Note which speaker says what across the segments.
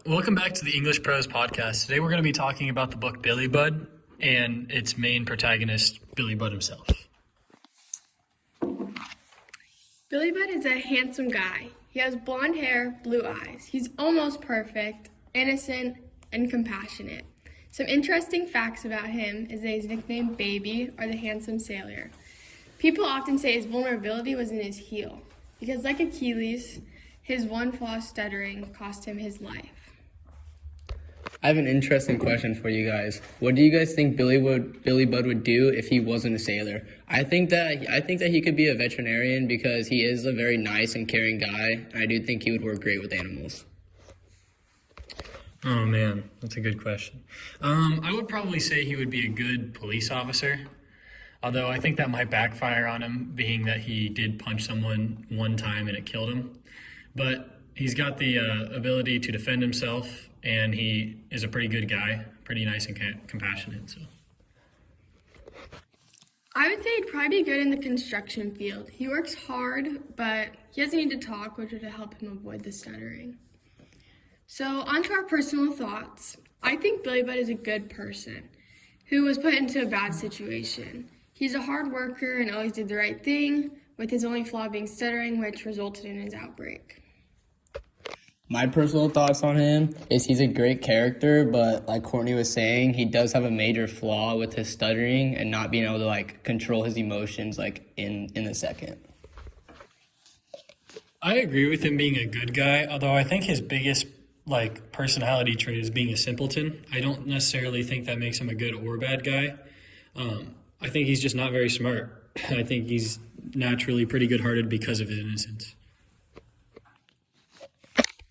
Speaker 1: Welcome back to the English Pros Podcast. Today we're going to be talking about the book Billy Budd and its main protagonist, Billy Budd himself.
Speaker 2: Billy Budd is a handsome guy. He has blonde hair, blue eyes. He's almost perfect, innocent, and compassionate. Some interesting facts about him is that he's nicknamed Baby or the Handsome Sailor. People often say his vulnerability was in his heel, because like Achilles, his one flaw, stuttering, cost him his life.
Speaker 3: I have an interesting question for you guys. What do you guys think Billy Budd would do if he wasn't a sailor? I think that he could be a veterinarian because he is a very nice and caring guy. And I do think he would work great with animals.
Speaker 1: Oh man, that's a good question. I would probably say he would be a good police officer, although I think that might backfire on him, being that he did punch someone one time and it killed him. But he's got the ability to defend himself, and he is a pretty good guy, pretty nice and compassionate. So
Speaker 2: I would say he'd probably be good in the construction field. He works hard, but he doesn't need to talk, which would help him avoid the stuttering. So on to our personal thoughts. I think Billy Budd is a good person who was put into a bad situation. He's a hard worker and always did the right thing, with his only flaw being stuttering, which resulted in his outbreak.
Speaker 3: My personal thoughts on him is he's a great character, but like Courtney was saying, he does have a major flaw with his stuttering and not being able to control his emotions in a second.
Speaker 1: I agree with him being a good guy, although I think his biggest personality trait is being a simpleton. I don't necessarily think that makes him a good or bad guy. I think he's just not very smart. I think he's naturally pretty good-hearted because of his innocence.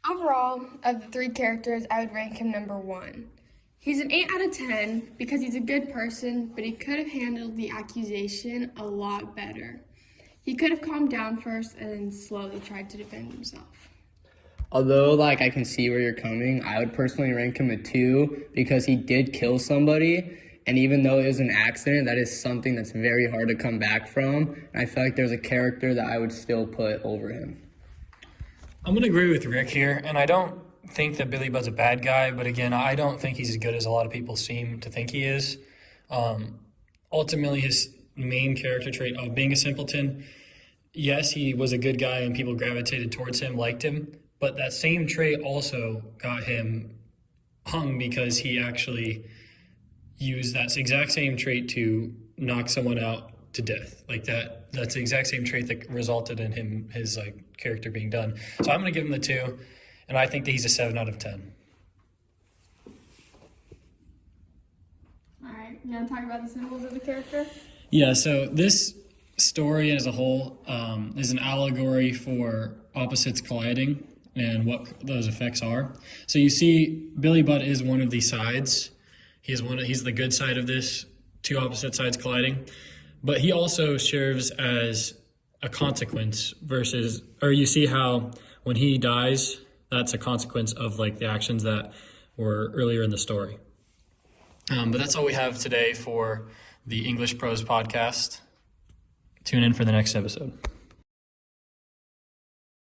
Speaker 2: Overall, of the three characters, I would rank him number 1. He's an 8 out of 10 because he's a good person, but he could have handled the accusation a lot better. He could have calmed down first and then slowly tried to defend himself.
Speaker 3: Although, I can see where you're coming, I would personally rank him a 2 because he did kill somebody, and even though it was an accident, that is something that's very hard to come back from, and I feel like there's a character that I would still put over him.
Speaker 1: I'm going to agree with Rick here, and I don't think that Billy Budd's a bad guy, but again, I don't think he's as good as a lot of people seem to think he is. Ultimately, his main character trait of being a simpleton, yes, he was a good guy and people gravitated towards him, liked him, but that same trait also got him hung because he actually used that exact same trait to knock someone out to death. That's the exact same trait that resulted in his character being done. So I'm going to give him the 2, and I think that he's a 7 out of 10.
Speaker 2: All right, you want to talk about the symbols of the character?
Speaker 1: Yeah, so this story as a whole is an allegory for opposites colliding and what those effects are. So you see Billy Budd is one of the sides. He's the good side of this, two opposite sides colliding. But he also serves as a consequence you see how when he dies, that's a consequence of the actions that were earlier in the story. But that's all we have today for the English Pros Podcast. Tune in for the next episode.